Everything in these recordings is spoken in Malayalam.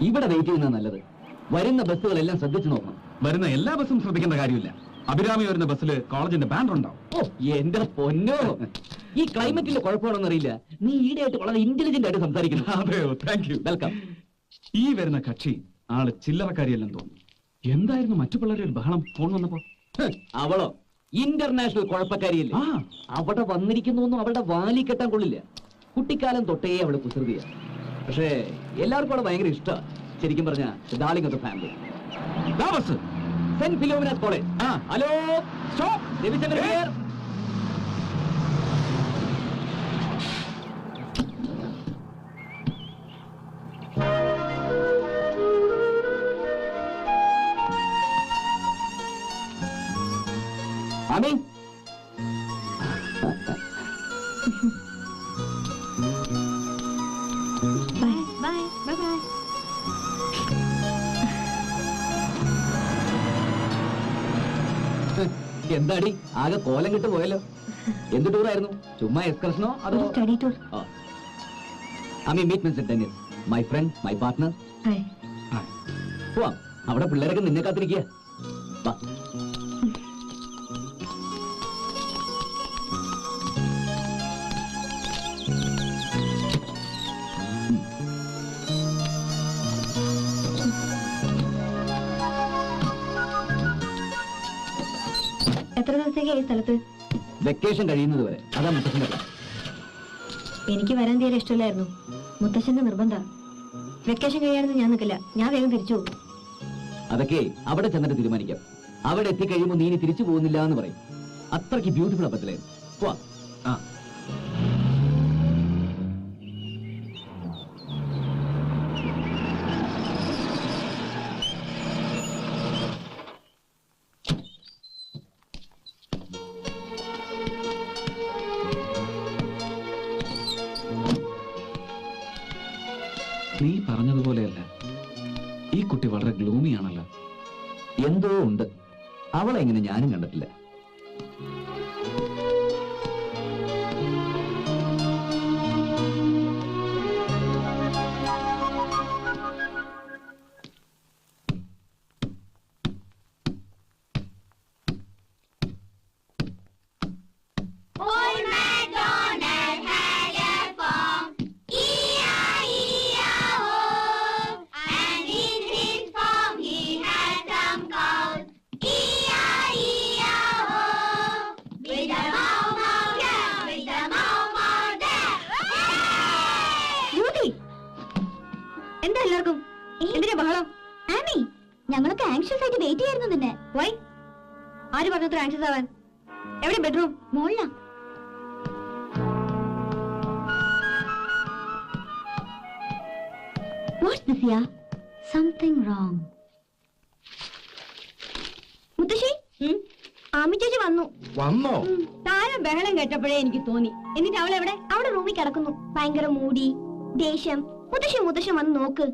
ഇവിടെ വെയിറ്റ് ചെയ്യുന്നത് നല്ലത്. വരുന്ന ബസ്സുകളെല്ലാം ശ്രദ്ധിച്ചു നോക്കണം. വരുന്ന എല്ലാ ബസ്സും ശ്രദ്ധിക്കേണ്ട കാര്യമില്ല. അഭിരാമി വരുന്ന ബസ്സിൽ കോളേജിന്റെ ബാനർ ഉണ്ടാവും. ഓ എന്റെ പൊന്നോ, ഈ ക്ലൈമറ്റിന്റെ കുഴപ്പമാണെന്ന് അറിയില്ല. നീ ഈടെയായിട്ട് വളരെ ഇന്റലിജന്റ് ആയിട്ട് സംസാരിക്കുന്നു. അതെയോ, താങ്ക് യു. വെൽക്കം. ഈ വരുന്ന കക്ഷി ആള് ചില്ലറക്കാരിയല്ലെന്ന് തോന്നുന്നു. എന്തായിരുന്നു മറ്റു പിള്ളേരുടെ ഒരു ബഹളം ഫോൺ വന്നപ്പോ? അവളോ ഇന്റർനാഷണൽ കുഴപ്പക്കാരിയല്ലേ? അവിടെ വന്നിരിക്കുന്നൊന്നും അവളുടെ വാലി കെട്ടാൻ കൊള്ളില്ല. കുട്ടിക്കാലം തൊട്ടേ അവള് കുസൃതിയ. പക്ഷേ എല്ലാവർക്കും അവളെ ഭയങ്കര ഇഷ്ടമാണ്. ശരിക്കും പറഞ്ഞ darling of the family. Saint Philomena's college. Hello, stop. Ravichandran here. Aami, എന്താടി ആകെ കോലം കിട്ടു പോയല്ലോ. എന്ത് ടൂറായിരുന്നു? ചുമ്മാ എക്സ്കർഷനോ അതോ study tour? Aami, meet mister Dennis, my friend, my partner. പോവാം. അവിടെ പിള്ളേരൊക്കെ നിന്നെ കാത്തിരിക്കുക. വാ. എത്ര ദിവസത്തേക്ക് ഈ സ്ഥലത്ത്? വെക്കേഷൻ കഴിയുന്നത് വരെ. അതാ മുത്തശ്ശന്റെ പ്ലാൻ. എനിക്ക് വരാൻ തീരെ ഇഷ്ടമില്ലായിരുന്നു. മുത്തശ്ശന്റെ നിർബന്ധ. വെക്കേഷൻ കഴിയാണെന്ന് ഞാൻ നിൽക്കില്ല. ഞാൻ വേഗം തിരിച്ചു പോകും. അതൊക്കെ അവിടെ ചെന്നിട്ട് തീരുമാനിക്കാം. അവിടെ എത്തിക്കഴിയുമ്പോൾ നീ ഇനി തിരിച്ചു പോകുന്നില്ല എന്ന് പറയും. അത്രയ്ക്ക് ബ്യൂട്ടിഫുൾ അപ്പത്തിലായിരുന്നു. പോവാ. നീ പറഞ്ഞതുപോലെയല്ല, ഈ കുട്ടി വളരെ ഗ്ലൂമിയാണല്ലോ. എന്തോ ഉണ്ട്. അവളെ എങ്ങനെ ഞാനും കണ്ടിട്ടില്ല. എന്താ എല്ലാവർക്കും എന്തിനാ ബഹളം? ആമി, ഞങ്ങളൊക്കെ ആങ്ഷ്യസ് ആയിട്ട് വെയിറ്റ് ചെയ്യായിരുന്നു നിന്നെ. വൈ? ആര് പറഞ്ഞത്ര ആങ്ഷ്യസ് ആവാൻ? എവിടെ ബെഡ്റൂം? മോളിലാ. വാട്ട്സ് ദിസ് യാ? Something wrong. മുത്തശ്ശി, ആമി ചേച്ചി വന്നോ? താരം ബഹളം കേട്ടപ്പോഴേ എനിക്ക് തോന്നി. എന്നിട്ട് അവളെവിടെ? അവിടെ റൂമിൽ കിടക്കുന്നു. ഭയങ്കര മൂടി, ദേഷ്യം. മുത്തശ്ശൻ വന്ന് നോക്ക്.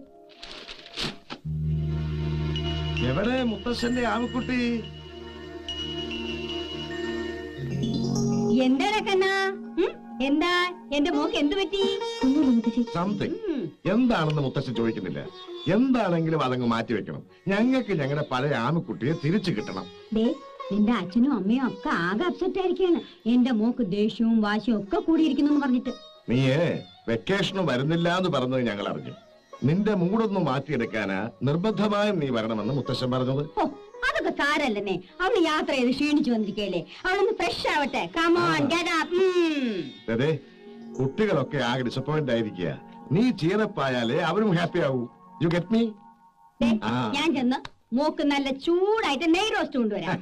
എവിടെ മുത്തശ്ശന്റെ ആമക്കുട്ടി? എന്താ എന്താ എന്റെ മോക്ക് എന്ത് പറ്റി? സംതിങ് എന്താണെന്ന് മുത്തശ്ശൻ ചോദിക്കുന്നില്ല. എന്താണെങ്കിലും അതങ്ങ് മാറ്റി വെക്കണം. ഞങ്ങൾക്ക് ഞങ്ങളുടെ പഴയ ആമക്കുട്ടിയെ തിരിച്ചു കിട്ടണം. നിന്റെ അച്ഛനും അമ്മയും ഒക്കെ ആകെ അപ്സെറ്റ് ആയിരിക്കാണ്. എന്റെ മോക്ക് ദേഷ്യവും വാശിയും ഒക്കെ കൂടിയിരിക്കുന്നു പറഞ്ഞിട്ട്. നീയേ വെക്കേഷന് വരുന്നില്ല എന്ന് പറഞ്ഞത് ഞങ്ങൾ അറിഞ്ഞു. നിന്റെ മൂടൊന്നും മാറ്റിയെടുക്കാനാ നിർബന്ധമായും നീ വരണമെന്ന് മുത്തശ്ശൻ പറഞ്ഞത്. അതൊക്കെ സാരല്ലേ. അവള് യാത്ര ചെയ്ത് ക്ഷീണിച്ചു വന്നിരിക്കല്ലേ. അവളൊന്ന് ഫ്രഷ് ആവട്ടെ. അതെ, കുട്ടികളൊക്കെ ആകെ ഡിസപ്പോയിന്റ് ആയിരിക്കുക. നീ ചീറപ്പായാലേ അവരും ഹാപ്പി ആവൂ. You get me? ഞാൻ ചെന്ന് മോക്ക് നല്ല ചൂടായിട്ട് നെയ് റോസ്റ്റ് കൊണ്ടുവരാം.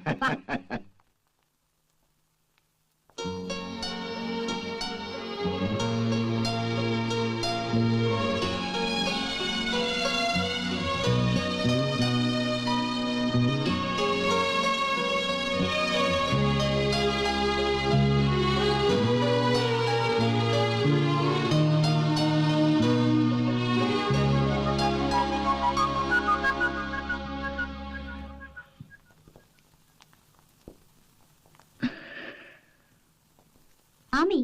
ആമി,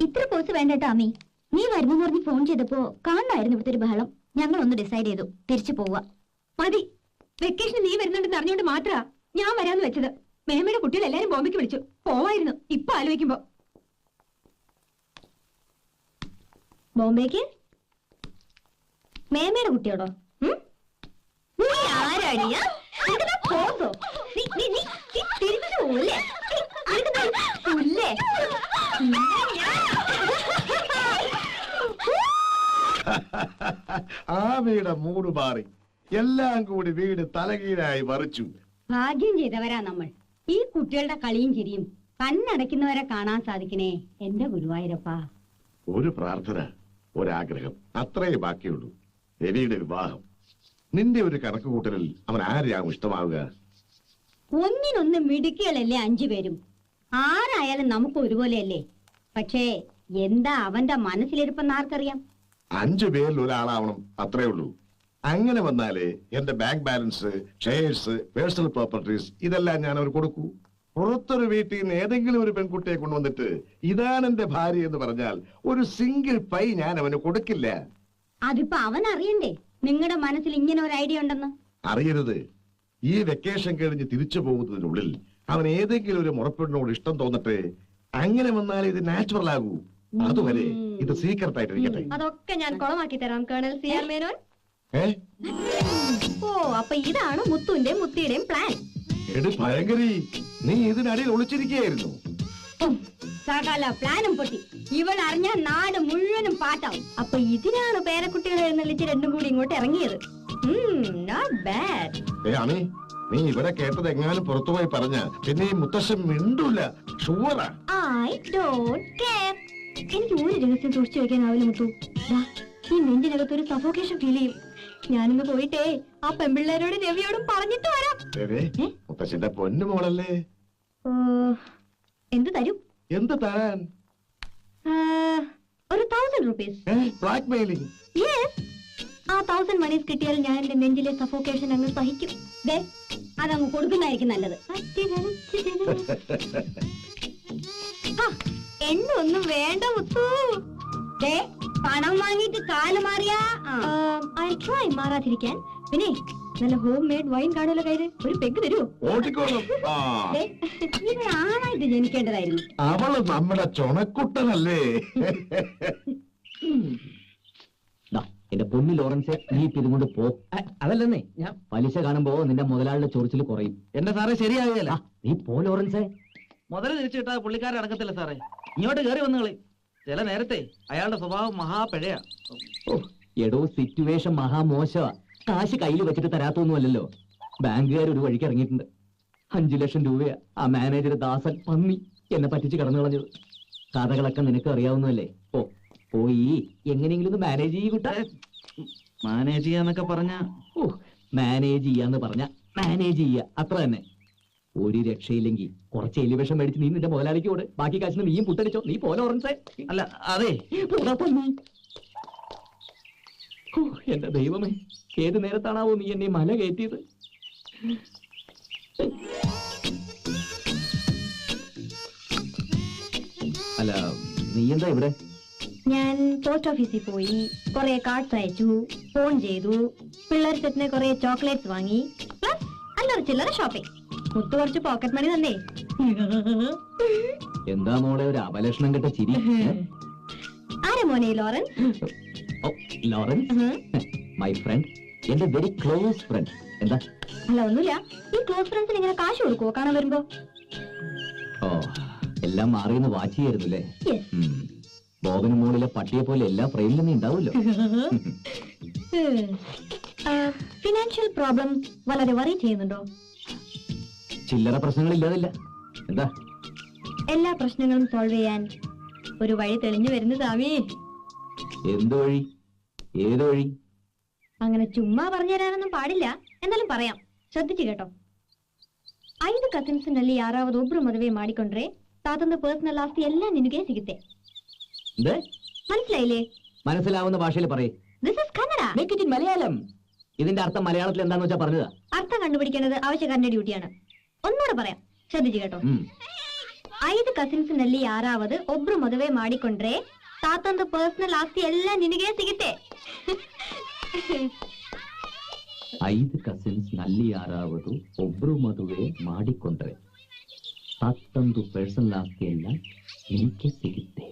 ഇത്ര പോസ് വേണ്ടട്ടോ ആമി. നീ വരുന്നെന്ന് പറഞ്ഞ് ഫോൺ ചെയ്തപ്പോ കാണണമായിരുന്നു ഇവിടുത്തെ ഒരു ബഹളം. ഞങ്ങൾ ഒന്ന് ഡിസൈഡ് ചെയ്തു തിരിച്ചു പോവുക. മതി, വെക്കേഷൻ നീ വരുന്നുണ്ടെന്ന് അറിഞ്ഞുകൊണ്ട് മാത്രാ ഞാൻ വരാന്ന് വെച്ചത്. മേമയുടെ കുട്ടികൾ എല്ലാരും ബോംബെക്ക് വിളിച്ചു. പോവായിരുന്നു ഇപ്പൊ ആലോചിക്കുമ്പോ. ബോംബെക്ക് മേമയുടെ കുട്ടിയോടോ? നീ ആരാടിയാ? പോകോ തിരിച്ചു പോലേ? ആമയുടെ മൂട് മാറി, എല്ലാം കൂടി വീട് തലകീഴായി മറിച്ചു. ഭാഗ്യം ചെയ്തവരാ നമ്മൾ. ഈ കുട്ടികളുടെ കളിയും ചിരിയും കണ്ണടയ്ക്കുന്നവരെ കാണാൻ സാധിക്കണേ എന്റെ ഗുരുവായൂരപ്പാ. ഒരു പ്രാർത്ഥന, ഒരാഗ്രഹം, അത്രേ ബാക്കിയുള്ളൂ. രവിയുടെ വിവാഹം. നിന്റെ ഒരു കണക്കുകൂട്ടലിൽ അവൻ ആരെയാവും ഇഷ്ടമാവുക? ഒന്നിനൊന്ന് മിടുക്കികളല്ലേ 5 പേരും. ആരായാലും നമുക്ക് ഒരുപോലെയല്ലേ. പക്ഷേ എന്താ അവന്റെ മനസ്സിലിരിപ്പെന്ന് ആർക്കറിയാം? 5 പേരിൽ ഒരാളാവണം, അത്രേ ഉള്ളൂ. അങ്ങനെ വന്നാലേ എന്റെ bank balance, shares, personal properties ഇതെല്ലാം ഞാൻ അവർ കൊടുക്കൂ. പുറത്തൊരു വീട്ടിൽ നിന്ന് ഏതെങ്കിലും ഒരു പെൺകുട്ടിയെ കൊണ്ടുവന്നിട്ട് ഇതാണ് എന്റെ ഭാര്യ എന്ന് പറഞ്ഞാൽ ഒരു സിംഗിൾ പൈ ഞാൻ അവന് കൊടുക്കില്ല. അതിപ്പോ അവൻ അറിയണ്ടേ നിങ്ങളുടെ മനസ്സിൽ ഇങ്ങനെ ഒരു ഐഡിയ ഉണ്ടെന്ന്? അറിയരുത്. ഈ വെക്കേഷൻ കഴിഞ്ഞ് തിരിച്ചു പോകുന്നതിനുള്ളിൽ അവൻ ഏതെങ്കിലും ഒരു മുറപ്പെടിനോട് ഇഷ്ടം തോന്നട്ടെ. അങ്ങനെ വന്നാൽ ഇത് നാച്ചുറൽ ആകൂ. അതുവരെ ഇത് സീക്രട്ട് ആയിട്ടിരിക്കട്ടെ. അതൊക്കെ ഞാൻ കുളമാക്കി തരാം കേണൽ CR മേനോൻ. ഓ, അപ്പൊ ഇതാണ് മുത്തുവിന്റെയും മുത്തിയുടെയും പ്ലാൻ. എടി ഭയങ്കരി, നീ ഇതിനടിയിൽ ഒളിച്ചിരിക്കുകയായിരുന്നു. സകല പ്ലാനും പൊട്ടി. ഇവൾ അറിഞ്ഞ നാട് മുഴുവനും പാട്ടാവും. അപ്പൊ ഇതിനാണ് പേരക്കുട്ടികളെ എഴുന്നള്ളിച്ച് രണ്ടും കൂടി ഇങ്ങോട്ട് ഇറങ്ങിയത്. Not bad. അമി, നീ ഇവിടെ കേട്ടത് എങ്ങാനും പുറത്തുപോയി പറഞ്ഞ പിന്നെ ഈ മുത്തശ്ശൻ മിണ്ടൂല. ഷുവറാ. I don't care. എനിക്ക് ഒരു രഹസ്യം സൂക്ഷിച്ചു വെക്കാനാവില്ല മുത്തു. ഈ നെഞ്ചിനകത്ത് ഒരു സഫോക്കേഷൻ ഫീൽ ചെയ്യും. ഞാനിന്ന് പോയിട്ടേ ആ പെമ്പിള്ളേരോടും രവിയോടും പറഞ്ഞിട്ട് വരാം. മുത്തശ്ശന്റെ പൊന്നു മോളല്ലേ. എന്ത് തരും? എന്ത് തരാൻ? ഒരു 1000 rupees. Black mailing. യെസ്. ആ 1000 മണീസ് കിട്ടിയാൽ ഞാൻ എന്റെ നെഞ്ചിലെ സഫോക്കേഷൻ അങ്ങ് സഹിക്കും. ദേ, അതങ്ങ് കൊടുക്കുന്നതായിരിക്കും നല്ലത്. എന്നെ ഒന്നും വേണ്ട മുത്തു. ദേ, പണം വാങ്ങിയിട്ട് കാല് മാറിയാ ഐ ട്രൈ മാറാതിരിക്കാൻ. പിന്നെ നല്ല ഹോം മെയ്ഡ് വൈൻ കാണുമല്ലോ കയ്യില്. ഒരു പെഗ് തരുമോ? ആണായിട്ട് ജനിക്കേണ്ടതായിരുന്നു. അവള് നമ്മുടെ ചുണക്കുട്ടനല്ലേ. എന്റെ പൊന്നു ലോറൻസ്, നീ ഇതുകൊണ്ട് പോ. അതല്ലെന്നേ, ഞാൻ പലിശ കാണുമ്പോ നിന്റെ മുതലാളിയുടെ ചൊറിച്ചിൽ കുറയും. എന്റെ സാറേ ശരിയാകുകയല്ല. നീ പോ ലോറൻസേ. മുതല് തിരിച്ചു കിട്ടാതെ പുള്ളിക്കാരൻ അടക്കത്തില്ല സാറേ. ഇങ്ങോട്ട് കയറി വന്നുകളി. ചില നേരത്തെ അയാളുടെ സ്വഭാവം മഹാപിഴയാ. എടോ, സിറ്റുവേഷൻ മഹാമോശമാ. കാശ് കയ്യിൽ വെച്ചിട്ട് തരാത്തൊന്നുമല്ലല്ലോ. ബാങ്കുകാർ ഒരു വഴിക്ക് ഇറങ്ങിയിട്ടുണ്ട്. 5 ലക്ഷം രൂപയാ ആ മാനേജർ ദാസൻ പന്നി എന്നെ പറ്റിച്ച് കടന്നു കളഞ്ഞത്. കഥകളൊക്കെ നിനക്ക് അറിയാവുന്നതല്ലേ. പോയി എങ്ങനെയെങ്കിലും ഒന്ന് മാനേജ് ചെയ്യൂട്ട. മാനേജ് ചെയ്യാന്നൊക്കെ പറഞ്ഞ മാനേജ് ചെയ്യാന്ന് പറഞ്ഞ മാനേജ് ചെയ്യ, അത്ര തന്നെ. ഒരു രക്ഷയില്ലെങ്കിൽ കുറച്ച് എലിവേഷം മേടിച്ച് നീ നിന്റെ മുതലാളിക്ക് കൂടെ ബാക്കി കാശിന് നീയും പുട്ടടിച്ചോ. നീ പോലെ ഓറൻസേ. അല്ല, അതെ പന്നി. എന്റെ ദൈവമേ, ഏത് നേരത്താണാവോ നീ എന്നെ മല കയറ്റിയത്? അല്ല, നീ എന്താ ഇവിടെ? ഞാൻ പോസ്റ്റ് ഓഫീസിൽ പോയി കുറെ കാർഡ്സ് അയച്ചു, ഫോൺ ചെയ്തു, പിള്ളേർ സെറ്റിന് കുറെ ചോക്ലേറ്റ്സ് വാങ്ങി, പ്ലസ് അല്ലറ ചില്ലറ ഷോപ്പിംഗ്. മുത്തു കുറച്ച് പോക്കറ്റ് മണി തന്നേ. എന്താ മോളെ ഒരു അപലക്ഷണം കെട്ട ചിരി? ആരാ മോനെ ലോറൻസ്? ലോറൻസ്, മൈ ഫ്രണ്ട്, എന്റെ വെരി ക്ലോസ് ഫ്രണ്ട്. എന്താ? അല്ല, ഒന്നുമില്ല. ഈ ക്ലോസ് ഫ്രണ്ട്സിന് ഇങ്ങനെ കാശ് കൊടുക്കുവോ കാണാൻ വരുമ്പോ? എല്ലാം മാറിയെന്ന് വാച്ച് ചെയ്യായിരുന്നല്ലേ? ബോബന് മോളിലെ പട്ടിയെ പോലെ എല്ലാ ഫ്രെയിമിലും നീ ഉണ്ടാവുമല്ലോ. ഫിനാൻഷ്യൽ പ്രോബ്ലംസ് വളരെ വറി ചെയ്യുന്നുണ്ടോ? ചില്ലറ പ്രശ്നങ്ങൾ ഇല്ലാതില്ല. എന്താ? എല്ലാ പ്രശ്നങ്ങളും സോൾവ് ചെയ്യാൻ ഒരു വഴി തെളിഞ്ഞു വരുന്നു സ്വാമി. എന്ത് വഴി? ഏത് വഴി? അങ്ങനെ ചുമ്മാ പറഞ്ഞു തരാനൊന്നും പാടില്ല, എന്നാലും പറയാം, ശ്രദ്ധിച്ചു കേട്ടോ. 5 ಕಸಿನ್ಸ್ನಲ್ಲಿ ಯಾರಾவது ಒಬ್ರು ಮದುವೆ ಮಾಡಿಕೊಂಡ್ರೆ ತಾತಂದು ಪರ್ಸನಲ್ ಆಸ್ತಿ ಎಲ್ಲ ನಿನಗೆ ಸಿಗುತ್ತೆ. മനസ്സിലായില്ലേ? മനസ്സിലാവുന്ന ഭാഷയിൽ പറയേ. This is Kannada. Make it in Malayalam. ഇതിന്റെ അർത്ഥം മലയാളത്തിൽ എന്താന്ന് വെച്ചാ പറഞ്ഞതാ. അർത്ഥം കണ്ടുപിടിക്കേണ്ടത് ആവശ്യക്കാരന്റെ ഡ്യൂട്ടിയാണ്. ഒന്നുകൂടെ പറയാം, ശ്രദ്ധിച്ചു കേട്ടോ. 5 ಕಸಿನ್ಸ್ನಲ್ಲಿ ಯಾರಾவது ಒಬ್ರು ಮದುವೆ ಮಾಡಿಕೊಂಡ್ರೆ ತಾತಂದು ಪರ್ಸನಲ್ ಆಸ್ತಿ ಎಲ್ಲ ನಿನಗೆ ಸಿಗುತ್ತೆ. 5 ಕಸಿನ್ಸ್ ನಲ್ಲಿ ಯಾರಾவது ಒಬ್ರು ಮದುವೆ ಮಾಡಿಕೊಂಡ್ರೆ 11 ಪರ್ಸನಲ್ ಆಸ್ತಿಯೆಲ್ಲ ನಿಮಗೆ ಸಿಗುತ್ತೆ.